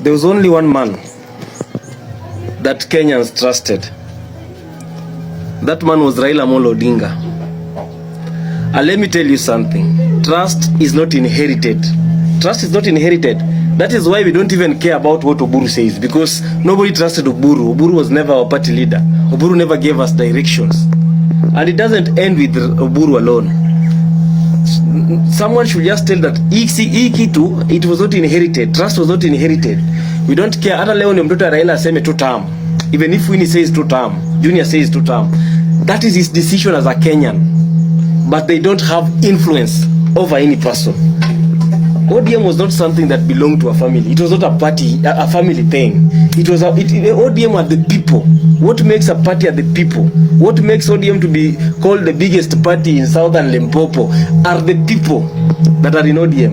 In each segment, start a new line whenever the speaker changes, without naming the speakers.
There was only one man that Kenyans trusted. That man was Raila Amolo Odinga. And let me tell you something. Trust is not inherited. Trust is not inherited. That is why we don't even care about what Oburu says, because nobody trusted Oburu. Oburu was never our party leader. Oburu never gave us directions. And it doesn't end with Oburu alone. Someone should just tell that it was not inherited. Trust was not inherited. We don't care. Hata leo ni mtoto wa Raila aseme 2 term. Even if Winnie says 2 term, Junior says 2 term. That is his decision as a Kenyan. But they don't have influence over any person. ODM was not something that belonged to a family. It was not a party, a family thing. ODM are the people. What makes a party are the people. What makes ODM to be called the biggest party in southern Limpopo are the people that are in ODM.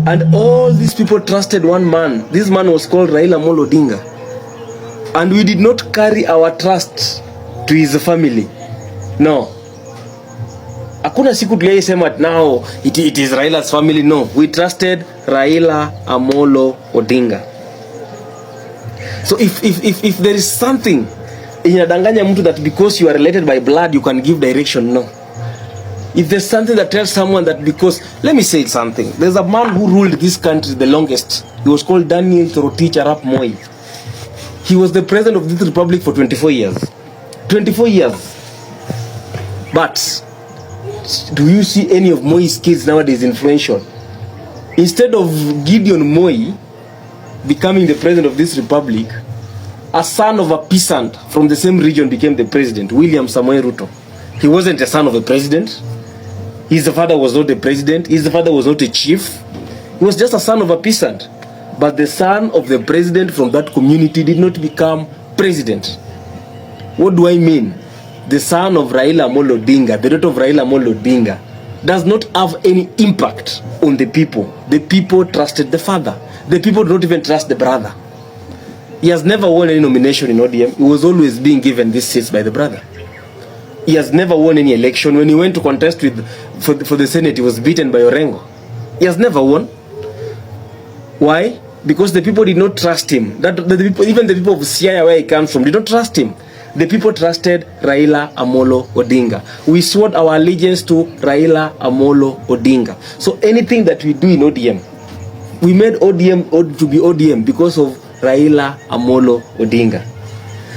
And all these people trusted one man. This man was called Raila Amolo Odinga. And we did not carry our trust to his family. No. Hakuna siku tuliyesema now it is Raila's family. No, we trusted Raila Amolo Odinga. So if there is something inadanganya mtu that because you are related by blood you can give direction, no. If there's something that tells someone that because, let me say something. There's a man who ruled this country the longest. He was called Daniel Toroitich Arap Moi. He was the president of this republic for 24 years. 24 years. But do you see any of Moi's kids nowadays influential? Instead of Gideon Moi becoming the president of this republic, a son of a peasant from the same region became the president, William Samoei Ruto. He wasn't a son of a president. His father was not a president. His father was not a chief. He was just a son of a peasant. But the son of the president from that community did not become president. What do I mean? The son of Raila Amolo Odinga, the daughter of Raila Amolo Odinga, does not have any impact on the people. The people trusted the father. The people do not even trust the brother. He has never won any nomination in ODM. He was always being given these seats by the brother. He has never won any election. When he went to contest for the Senate, he was beaten by Orengo. He has never won. Why? Because the people did not trust him. Even the people of Siaya, where he comes from, did not trust him. The people trusted Raila Amolo Odinga. We swore our allegiance to Raila Amolo Odinga. So anything that we do in ODM, we made ODM to be ODM because of Raila Amolo Odinga.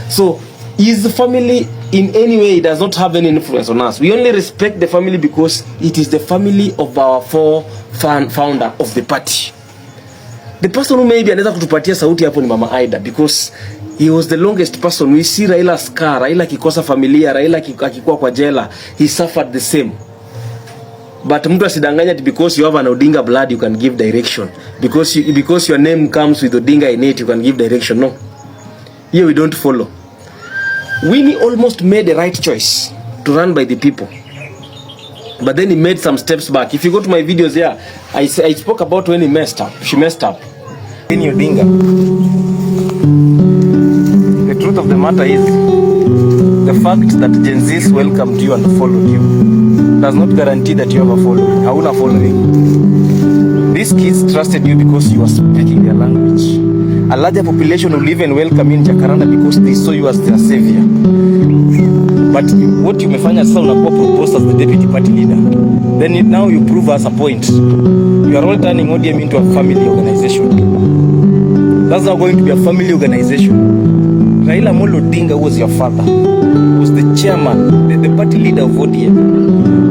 So his family in any way does not have any influence on us. We only respect the family because it is the family of our founder of the party. The person who maybe anaweza kutupatia sauti hapo ni Mama Aida, because he was the longest person. We see Raila scar, Raila kikosa familia, Raila akikuwa kwa jela, he suffered the same. But mtu asidanganya because you have an Odinga blood you can give direction. Because your name comes with Odinga in it you can give direction. No. Here we don't follow. Winnie almost made the right choice to run by the people. But then he made some steps back. If you go to my videos here, I spoke about when he messed up. She messed up. Winnie Odinga. The truth of the matter is, the fact that Gen Zs welcomed you and followed you does not guarantee that you have a following. Hauna following. These kids trusted you because you were speaking their language. A larger population will even welcome you in Jacaranda because they saw you as their savior. But what you mefanya sasa unakuwa proposed as the deputy party leader. Then now you prove us a point. You are all turning ODM into a family organization. That's not going to be a family organization. Raila Amolo Odinga was your father. Was the chairman, the party leader of ODM.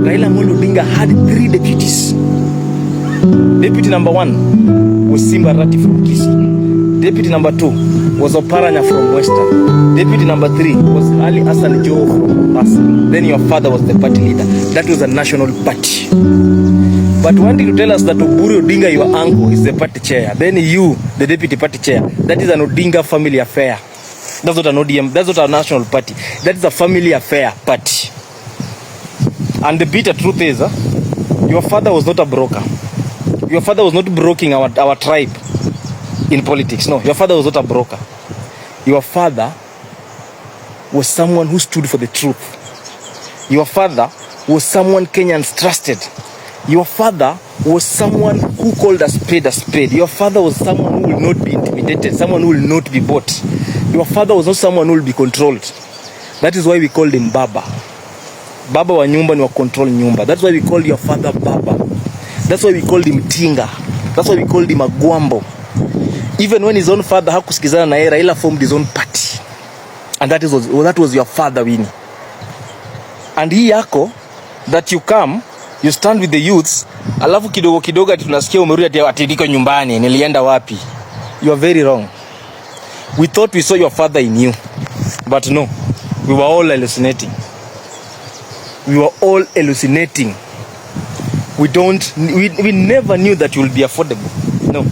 Raila Amolo Odinga had 3 deputies. Deputy number 1 was Simba Arati from Kisii. Deputy number 2 was Oparanya from Western. Deputy number 3 was Ali Hassan Joho from Mombasa. Then your father was the party leader. That was a national party. But wanting to tell us that Oburu Odinga, your uncle, is the party chair, then you, the deputy party chair, that is an Odinga family affair. That's not an ODM, that's not a national party. That is a family affair party. And the bitter truth is, your father was not a broker. Your father was not broking our tribe in politics. No, your father was not a broker. Your father was someone who stood for the truth. Your father was someone Kenyans trusted. Your father was someone who called a spade a spade. Your father was someone who will not be intimidated. intimidated, someone who will not be bought. Your father was not someone who will be controlled. That is why we called him Baba. Baba wa nyumba ni wa control nyumba. That's why we called your father Baba. That's why we called him Tinga. That's why we called him Agwambo. Even when his own father hakusikizana na yeye, Raila formed his own party. And that was your father, Winnie. And hii yako that you come, you stand with the youths, alafu kidogo kidogo ati tunasikia umerudi ati niko nyumbani, nilienda wapi? You are very wrong. We thought we saw your father in you. But no. We were all hallucinating. We were all hallucinating. We never knew that you will be affordable. No.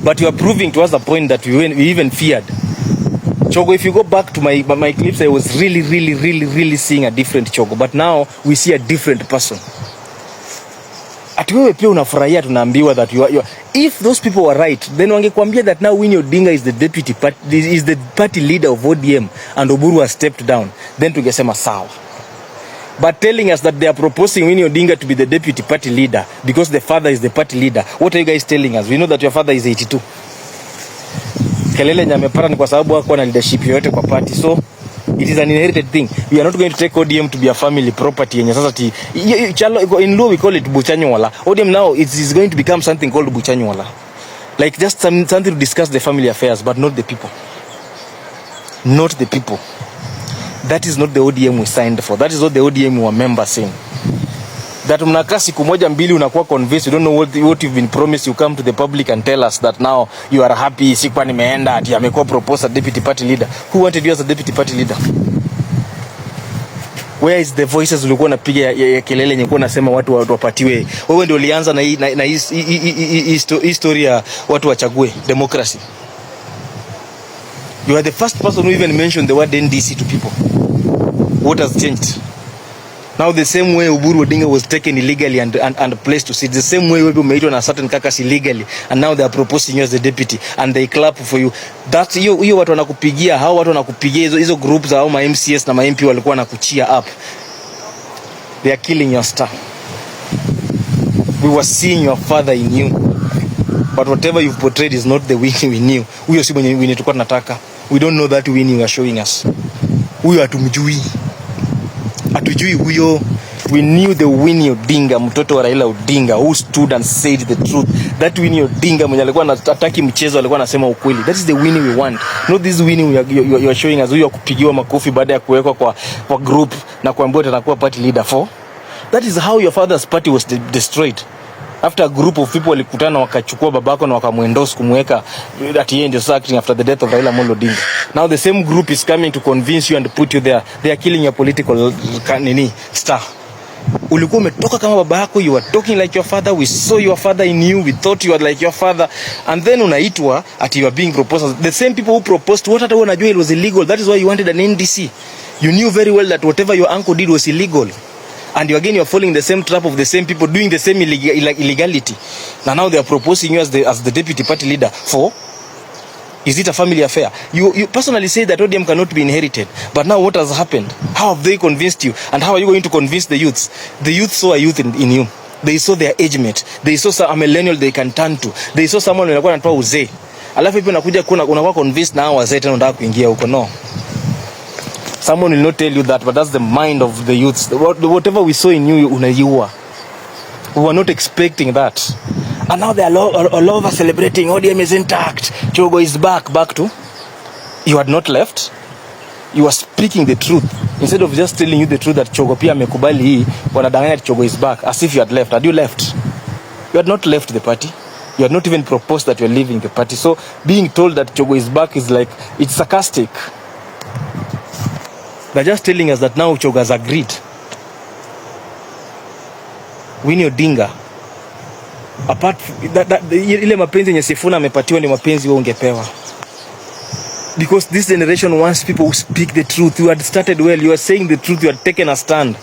But you are proving to us the point that we even feared. Chogo, if you go back to my clips, I was really seeing a different Chogo. But now we see a different person. Ati wewe pia unafurahia tunaambiwa that you are, if those people were right, then wangekwambia that now Winnie Odinga is the party leader of ODM and Oburu has stepped down. Then tungesema sawa. But telling us that they are proposing Winnie Odinga to be the deputy party leader because the father is the party leader. What are you guys telling us? We know that your father is 82. Kelele nyamepara ni kwa sababu hakuwa na leadership yoyote kwa party. So it is an inherited thing. We are not going to take ODM to be a family property. In law we call it Buchanyuwala. ODM now is going to become something called Buchanyuwala. Like just something to discuss the family affairs, but not the people. Not the people. That is not the ODM we signed for. That is not the ODM we were members saying. That mnakaa siku moja mbili unakuwa convinced, you don't know what you've been promised, you come to the public and tell us that now you are happy, sikuwa nimeenda ati amekuwa proposed a deputy party leader. Who wanted you as a deputy party leader? Where is the voices ulikuwa unapiga ya kelele nyekuwa nasema watu wapatiwe? Wewe ndio ulianza na history ya watu wachague democracy. You are the first person who even mentioned the word NDC to people. What has changed? Now the same way Oburu Odinga was taken illegally and placed to sit, the same way wewe umeitwa na certain kakas illegally and now they are proposing you as the deputy and they clap for you. That's hiyo watu wanakupigia, hao watu wanakupigia hizo groups za ma MCS na ma MP walikuwa wanakuchia up. They are killing your star. We were seeing your father in you. But whatever you've portrayed is not the Winnie we knew. Huyo si mwenye Winnie tulikuwa tunataka. We don't know that Winnie you are showing us. Huyo hatumjui. Hatujui huyo. We knew the Winnie Odinga, mtoto wa Raila Odinga, who stood and said the truth. That Winnie Odinga mwenye alikuwa anataki mchezo, alikuwa anasema ukweli. That is the Winnie we want. Not this Winnie you are showing us, huyo kupigiwa makofi baada ya kuwekwa kwa group na kuambiwa atakuwa party leader for. That is how your father's party was destroyed. After a group of people walikutana wakachukua babako na wakamuendorse kumweka at the end of acting after the death of Raila Amolo Odinga. Now the same group is coming to convince you and put you there. They are killing your political star. Ulikuwa umetoka kama babako, you were talking like your father, we saw your father in you, we thought you were like your father, and then unaitwa at you are being proposed. The same people who proposed what hata unajua it was illegal. That is why you wanted an NDC. You knew very well that whatever your uncle did was illegal. And you again, you are falling the same trap of the same people doing the same illegality. Now they are proposing you as the deputy party leader for. Is it a family affair? You personally say that ODM cannot be inherited. But now what has happened? How have they convinced you? And how are you going to convince the youths? The youth saw a youth in you. They saw their age mate. They saw a millennial they can turn to. They saw someone who anakuwa anatoa uzee. Alafu ipo unakuja unakuwa convinced na hao wazee tena unataka kuingia huko. No. Someone will not tell you that, but that's the mind of the youths. Whatever we saw in you, unaiua. We were not expecting that. And now they are all over celebrating. ODM is intact. Chogo is back to. You had not left. You are speaking the truth. Instead of just telling you the truth that Chogo pia amekubali hii, wanadanganya that Chogo is back. As if you had left. Had you left? You had not left the party. You had not even proposed that you are leaving the party. So being told that Chogo is back is like, it's sarcastic. They're just telling us that now Chogo has agreed. Winnie Odinga, apart ile mapenzi yenye Sifuna amepatiwa ni mapenzi wewe ungepewa. Because this generation wants people who speak the truth. You had started well. You are saying the truth. You had taken a stand.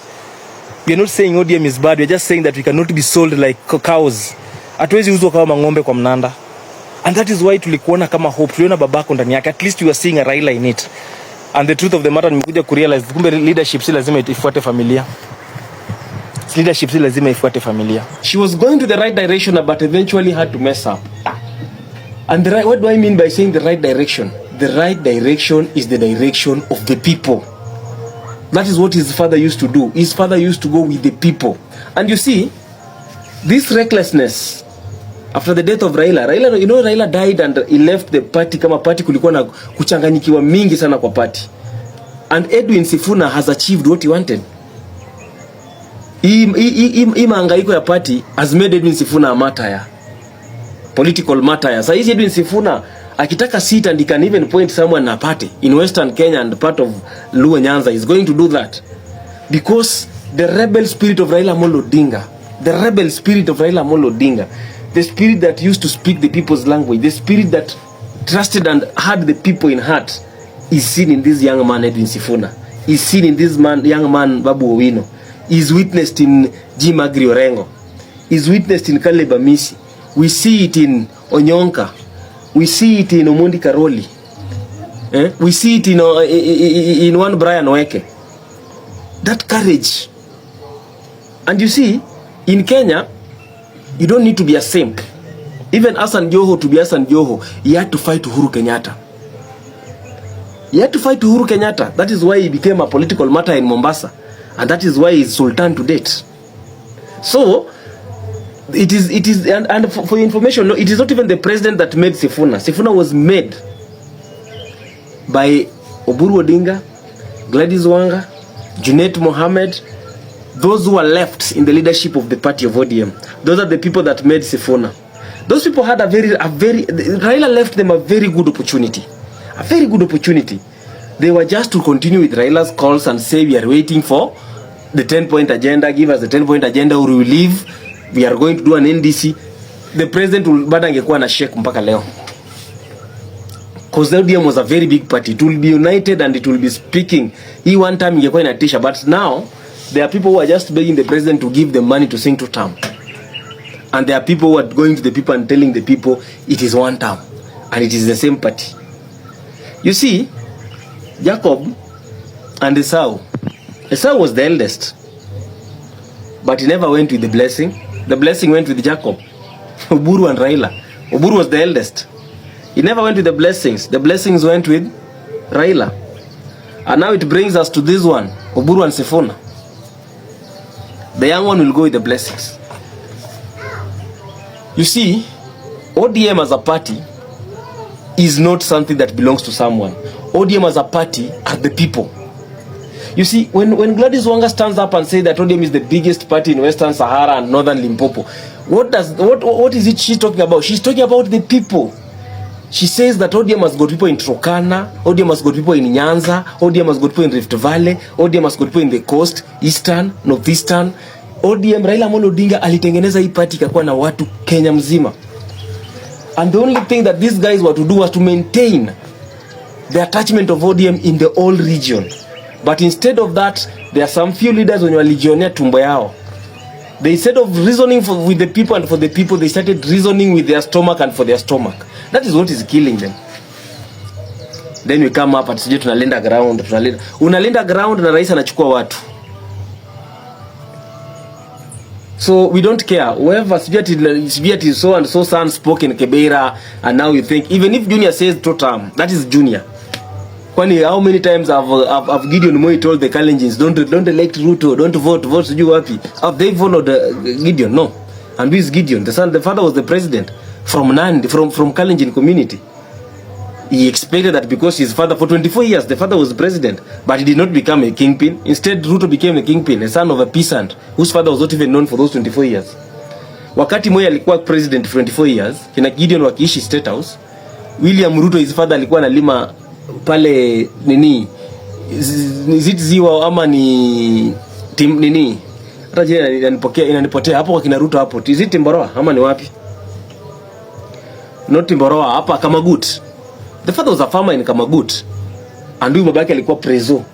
We are not saying ODM is bad. We are just saying that we cannot be sold like cows. Hatuwezi uzwa kama ng'ombe kwa mnanda. And that is why tulikuona kama hope. Tuliona babako ndani yake. At least you are seeing a Raila in it. And the truth of the matter, nimekuja kurealize kumbe leadership si lazima ifuate familia. Leadership si lazima ifuate familia. She was going to the right direction but eventually had to mess up. And the right, what do I mean by saying the right direction? The right direction is the direction of the people. That is what his father used to do. His father used to go with the people. And you see, this recklessness, after the death of Raila, you know, Raila died and he left the party. Kama party kulikuwa na kuchanganyikiwa mingi sana kwa party. And Edwin Sifuna has achieved what he wanted. Hii mahangaiko ya party has made Edwin Sifuna a martyr. Political martyr. So is Edwin Sifuna akitaka seat and he can even point someone na party in Western Kenya and part of Luo Nyanza, is going to do that. Because the rebel spirit of Raila Amolo Odinga, the rebel spirit of Raila Amolo Odinga, the spirit that used to speak the people's language, the spirit that trusted and had the people in heart, is seen in this young man Edwin Sifuna, is seen in this young man Babu Owino, is witnessed in G. Magri Orengo, is witnessed in Caleb Amisi. We see it in Onyonka, we see it in Omondi Karoli, we see it in one Brian Weke. That courage. And you see, in Kenya, you don't need to be a simp. Even Hassan Joho, to be Hassan Joho, he had to fight Uhuru Kenyatta. He had to fight Uhuru Kenyatta. That is why he became a political martyr in Mombasa. And that is why he's Sultan to date. So, it is, and for your information, no, it is not even the president that made Sifuna. Sifuna was made by Oburu Odinga, Gladys Wanga, Junet Mohammed, those who are left in the leadership of the party of ODM. Those are the people that made Sifuna. Those people had Raila left them a very good opportunity. A very good opportunity. They were just to continue with Raila's calls and say, we are waiting for the 10-point agenda, give us the 10-point agenda or we will leave. We are going to do an NDC. The president will bado angekuwa na shake mpaka leo. Because the ODM was a very big party. It will be united and it will be speaking. He one time ingekuwa inatisha, but now there are people who are just begging the president to give them money to sing 2 term. And there are people who are going to the people and telling the people it is 1 term. And it is the same party. You see, Jacob and Esau. Esau was the eldest. But he never went with the blessing. The blessing went with Jacob. Oburu and Raila. Oburu was the eldest. He never went with the blessings. The blessings went with Raila. And now it brings us to this one, Oburu and Sifuna. The young one will go with the blessings. You see, ODM as a party is not something that belongs to someone. ODM as a party are the people. You see, when Gladys Wanga stands up and says that ODM is the biggest party in Western Sahara and Northern Limpopo, what is it she's talking about? She's talking about the people. She says that ODM has got people in Turkana, ODM has got people in Nyanza, ODM has got people in Rift Valley, ODM has got people in the coast, Eastern, Northeastern. ODM, Raila Amolo Odinga alitengeneza hii party ikakuwa na watu Kenya mzima. And the only thing that these guys were to do was to maintain the attachment of ODM in the whole region. But instead of that, there are some few leaders when you are legionnaire tumbo yao. They, instead of reasoning with the people and for the people, they started reasoning with their stomach and for their stomach. That is what is killing them. Then we come up and sije tunalinda ground, unalinda ground na rais anachukua watu. So we don't care. Whoever Sviat is so and so son spoke in Kibera, and now you think even if Junior says 2 term, that is Junior. Kwani how many times have Gideon Moi told the Kalenjins don't elect Ruto, don't vote sijui wapi? Have they followed Gideon? No. And who is Gideon? The father was the president from Nandi, from Kalenjin community. He expected that because his father, for 24 years, the father was president, but he did not become a kingpin. Instead, Ruto became a kingpin, a son of a peasant, whose father was not even known for those 24 years. Wakati Moi alikuwa president for 24 years, kina Gideon wakiishi State House, William Ruto, his father, alikuwa analima pale nini, ziwa ama ni tim nini, hata jina inanipotea hapo kwa kina Ruto hapo. Is it Timboroa ama ni wapi? Not Timboroa, hapa Kamagut. The father was a farmer in Kamagut, and huyu babake alikuwa preso.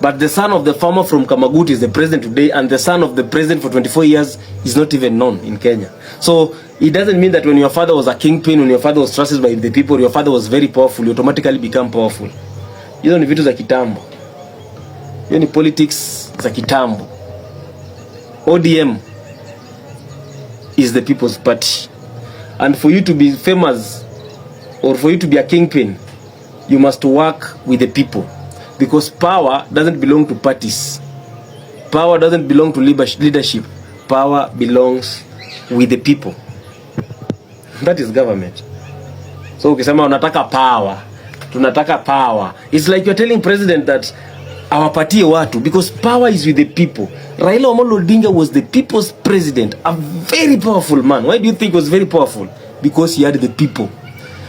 But the son of the farmer from Kamagut is the president today, and the son of the president for 24 years is not even known in Kenya. So it doesn't mean that when your father was a kingpin, when your father was trusted by the people, your father was very powerful, you automatically become powerful. Hizo ni vitu za kitambo. Hiyo ni politics za kitambo. ODM is the people's party. And for you to be famous or for you to be a kingpin, you must work with the people, because power doesn't belong to parties. Power doesn't belong to leadership. Power belongs with the people. That is government. So ukisema unataka power, tunataka power, it's like you're telling president that awapatie watu, because power is with the people. Raila Amolo Odinga was the people's president, a very powerful man. Why do you think he was very powerful? Because he had the people.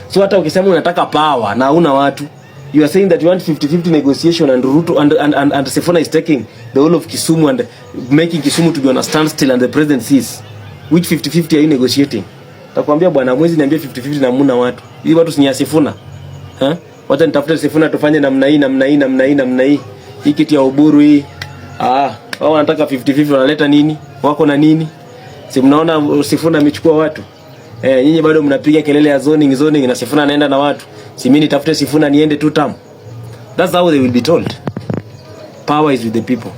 So hata ukisema unataka power na una watu, you are saying that you want 50-50 negotiation, and Ruto and Sifuna is taking the whole of Kisumu and making Kisumu to be on a standstill, and the president sees. Which 50-50 are you negotiating? Takwambia bwana, mwezi niambie 50-50 na muna watu. Hii watu si Sifuna. Wacha nitafute Sifuna tufanye namna hii. Hii kiti ya Uburu hii. Wao wanataka 50-50, wanaleta nini? Wako na nini? Si mnaona Sifuna amechukua watu? Nyinyi bado mnapiga kelele ya zoning na Sifuna anaenda na watu. Si mimi nitafute Sifuna niende 2 term. That's how they will be told. Power is with the people.